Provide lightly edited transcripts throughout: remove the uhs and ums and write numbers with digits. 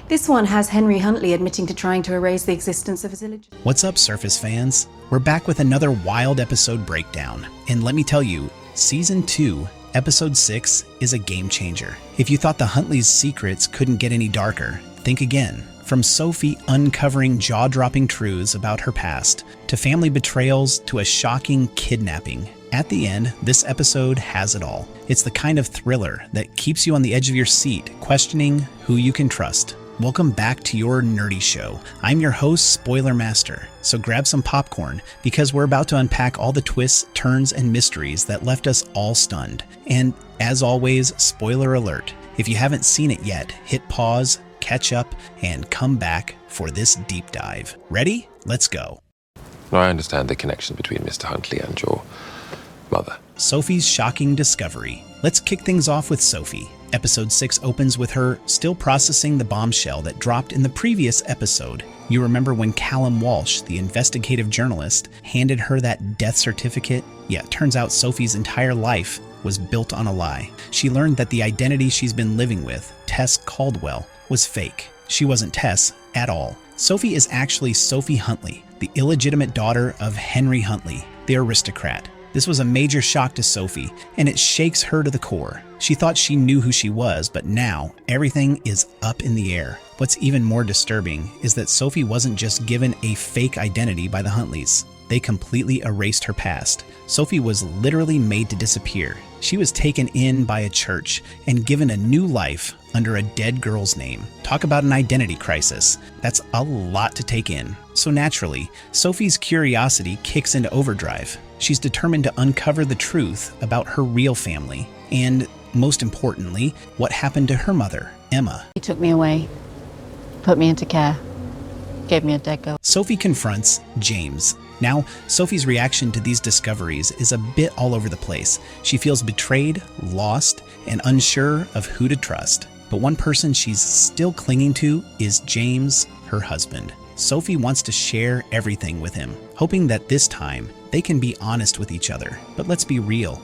This one has Henry Huntley admitting to trying to erase the existence of his illegitimate... What's up, Surface fans? We're back with another wild episode breakdown. And let me tell you, Season 2, Episode 6 is a game changer. If you thought the Huntleys' secrets couldn't get any darker, think again. From Sophie uncovering jaw-dropping truths about her past, to family betrayals, to a shocking kidnapping, at the end, this episode has it all. It's the kind of thriller that keeps you on the edge of your seat, questioning who you can trust. Welcome back to your nerdy show. I'm your host, Spoiler Master. So grab some popcorn, because we're about to unpack all the twists, turns, and mysteries that left us all stunned. And as always, spoiler alert. If you haven't seen it yet, hit pause, catch up, and come back for this deep dive. Ready? Let's go. Now I understand the connection between Mr. Huntley and your mother. Sophie's shocking discovery. Let's kick things off with Sophie. Episode 6 opens with her still processing the bombshell that dropped in the previous episode. You remember when Callum Walsh, the investigative journalist, handed her that death certificate? Yeah, it turns out Sophie's entire life was built on a lie. She learned that the identity she's been living with, Tess Caldwell, was fake. She wasn't Tess at all. Sophie is actually Sophie Huntley, the illegitimate daughter of Henry Huntley, the aristocrat. This was a major shock to Sophie, and it shakes her to the core. She thought she knew who she was, but now everything is up in the air. What's even more disturbing is that Sophie wasn't just given a fake identity by the Huntleys. They completely erased her past. Sophie was literally made to disappear. She was taken in by a church and given a new life under a dead girl's name. Talk about an identity crisis. That's a lot to take in. So naturally, Sophie's curiosity kicks into overdrive. She's determined to uncover the truth about her real family, and most importantly, what happened to her mother, Emma. He took me away, put me into care, gave me a dead girl. Sophie confronts James. Now, Sophie's reaction to these discoveries is a bit all over the place. She feels betrayed, lost, and unsure of who to trust. But one person she's still clinging to is James, her husband. Sophie wants to share everything with him, hoping that this time they can be honest with each other. But let's be real,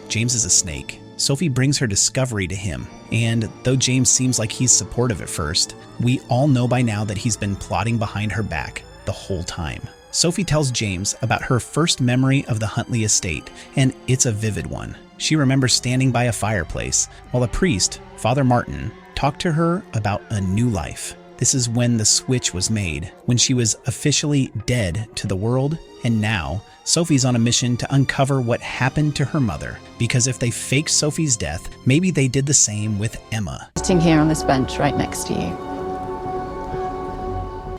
James is a snake. Sophie brings her discovery to him, and though James seems like he's supportive at first, we all know by now that he's been plotting behind her back the whole time. Sophie tells James about her first memory of the Huntley estate, and it's a vivid one. She remembers standing by a fireplace while a priest, Father Martin, talked to her about a new life. This is when the switch was made, when she was officially dead to the world, and now Sophie's on a mission to uncover what happened to her mother, because if they faked Sophie's death, maybe they did the same with Emma. Sitting here on this bench right next to you.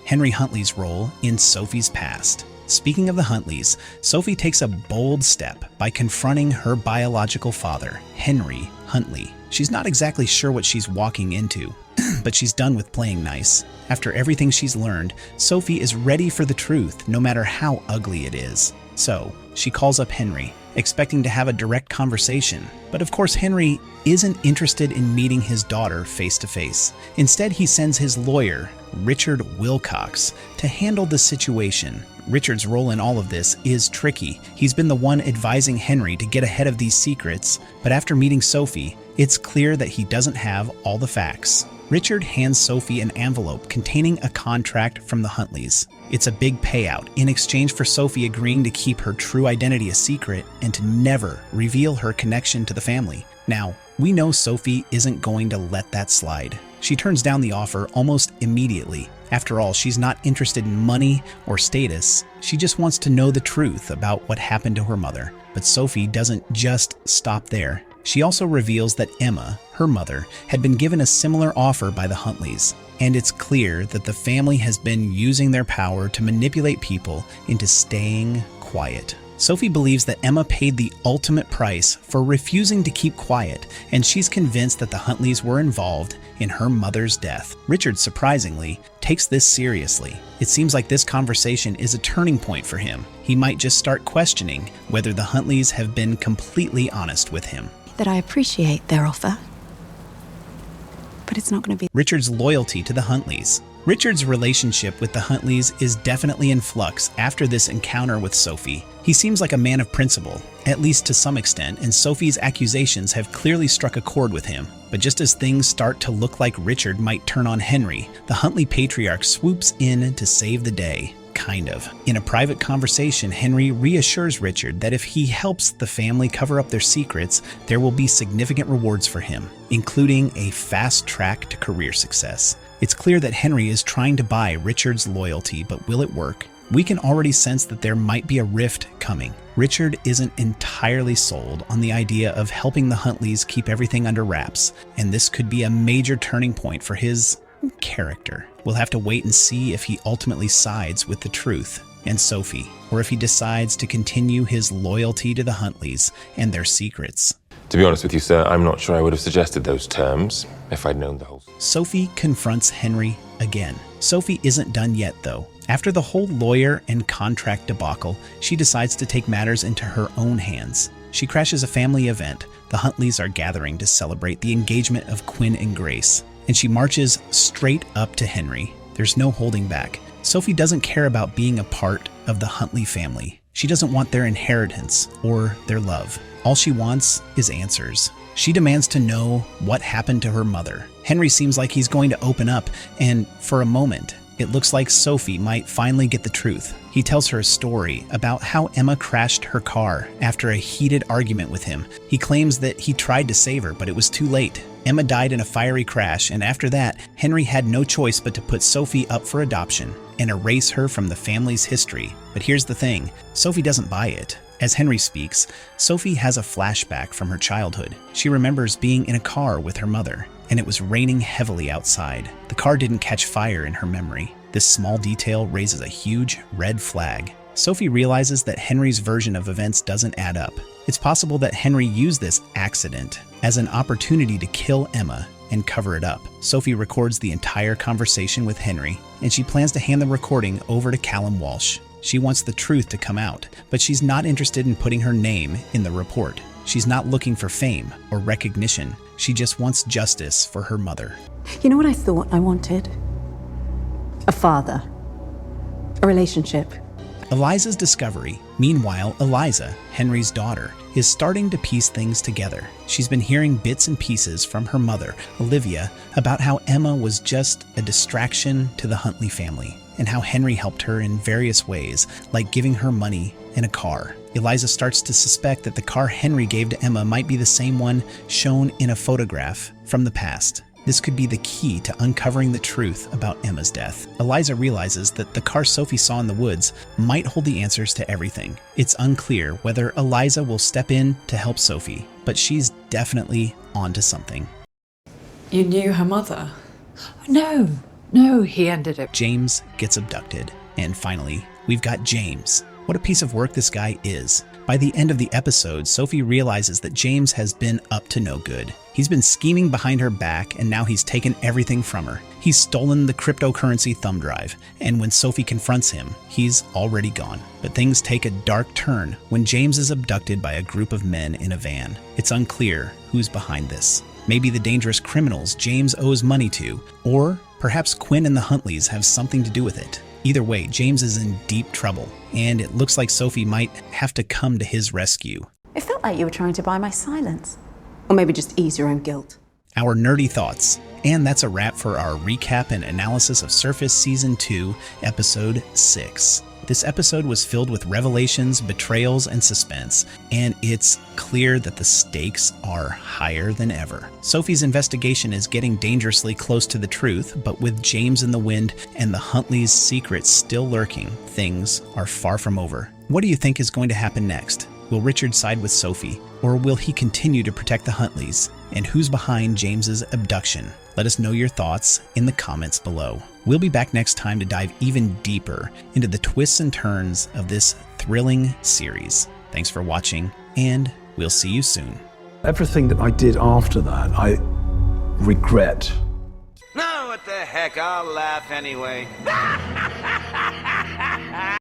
Henry Huntley's role in Sophie's past. Speaking of the Huntleys, Sophie takes a bold step by confronting her biological father, Henry Huntley. She's not exactly sure what she's walking into, but she's done with playing nice. After everything she's learned, Sophie is ready for the truth, no matter how ugly it is. So, she calls up Henry, expecting to have a direct conversation. But of course, Henry isn't interested in meeting his daughter face to face. Instead, he sends his lawyer, Richard Wilcox, to handle the situation. Richard's role in all of this is tricky. He's been the one advising Henry to get ahead of these secrets, but after meeting Sophie, it's clear that he doesn't have all the facts. Richard hands Sophie an envelope containing a contract from the Huntleys. It's a big payout in exchange for Sophie agreeing to keep her true identity a secret and to never reveal her connection to the family. Now, we know Sophie isn't going to let that slide. She turns down the offer almost immediately. After all, she's not interested in money or status. She just wants to know the truth about what happened to her mother. But Sophie doesn't just stop there. She also reveals that Emma, her mother, had been given a similar offer by the Huntleys. And it's clear that the family has been using their power to manipulate people into staying quiet. Sophie believes that Emma paid the ultimate price for refusing to keep quiet, and she's convinced that the Huntleys were involved in her mother's death. Richard, surprisingly, takes this seriously. It seems like this conversation is a turning point for him. He might just start questioning whether the Huntleys have been completely honest with him. That I appreciate their offer, but it's not going to be. Richard's loyalty to the Huntleys. Richard's relationship with the Huntleys is definitely in flux after this encounter with Sophie. He seems like a man of principle, at least to some extent, and Sophie's accusations have clearly struck a chord with him. But just as things start to look like Richard might turn on Henry, the Huntley patriarch swoops in to save the day. Kind of. In a private conversation, Henry reassures Richard that if he helps the family cover up their secrets, there will be significant rewards for him, including a fast track to career success. It's clear that Henry is trying to buy Richard's loyalty, but will it work? We can already sense that there might be a rift coming. Richard isn't entirely sold on the idea of helping the Huntleys keep everything under wraps, and this could be a major turning point for his character. We'll have to wait and see if he ultimately sides with the truth and Sophie, or if he decides to continue his loyalty to the Huntleys and their secrets. To be honest with you, sir, I'm not sure I would have suggested those terms if I'd known the whole... Sophie confronts Henry again. Sophie isn't done yet, though. After the whole lawyer and contract debacle, she decides to take matters into her own hands. She crashes a family event. The Huntleys are gathering to celebrate the engagement of Quinn and Grace, and she marches straight up to Henry. There's no holding back. Sophie doesn't care about being a part of the Huntley family. She doesn't want their inheritance or their love. All she wants is answers. She demands to know what happened to her mother. Henry seems like he's going to open up, and for a moment, it looks like Sophie might finally get the truth. He tells her a story about how Emma crashed her car after a heated argument with him. He claims that he tried to save her, but it was too late. Emma died in a fiery crash, and after that, Henry had no choice but to put Sophie up for adoption and erase her from the family's history. But here's the thing, Sophie doesn't buy it. As Henry speaks, Sophie has a flashback from her childhood. She remembers being in a car with her mother, and it was raining heavily outside. The car didn't catch fire in her memory. This small detail raises a huge red flag. Sophie realizes that Henry's version of events doesn't add up. It's possible that Henry used this accident as an opportunity to kill Emma and cover it up. Sophie records the entire conversation with Henry, and she plans to hand the recording over to Callum Walsh. She wants the truth to come out, but she's not interested in putting her name in the report. She's not looking for fame or recognition. She just wants justice for her mother. You know what I thought I wanted? A father. A relationship. Eliza's discovery. Meanwhile, Eliza, Henry's daughter, is starting to piece things together. She's been hearing bits and pieces from her mother, Olivia, about how Emma was just a distraction to the Huntley family, and how Henry helped her in various ways, like giving her money and a car. Eliza starts to suspect that the car Henry gave to Emma might be the same one shown in a photograph from the past. This could be the key to uncovering the truth about Emma's death. Eliza realizes that the car Sophie saw in the woods might hold the answers to everything. It's unclear whether Eliza will step in to help Sophie, but she's definitely onto something. You knew her mother? No, he ended it. James gets abducted. And finally, we've got James. What a piece of work this guy is. By the end of the episode, Sophie realizes that James has been up to no good. He's been scheming behind her back, and now he's taken everything from her. He's stolen the cryptocurrency thumb drive, and when Sophie confronts him, he's already gone. But things take a dark turn when James is abducted by a group of men in a van. It's unclear who's behind this. Maybe the dangerous criminals James owes money to, or perhaps Quinn and the Huntleys have something to do with it. Either way, James is in deep trouble, and it looks like Sophie might have to come to his rescue. It felt like you were trying to buy my silence. Or maybe just ease your own guilt. Our nerdy thoughts. And that's a wrap for our recap and analysis of Surface Season 2, Episode 6. This episode was filled with revelations, betrayals, and suspense, and it's clear that the stakes are higher than ever. Sophie's investigation is getting dangerously close to the truth, but with James in the wind and the Huntleys' secrets still lurking, things are far from over. What do you think is going to happen next? Will Richard side with Sophie, or will he continue to protect the Huntleys? And who's behind James's abduction? Let us know your thoughts in the comments below. We'll be back next time to dive even deeper into the twists and turns of this thrilling series. Thanks for watching, and we'll see you soon. Everything that I did after that, I regret. No, what the heck, I'll laugh anyway.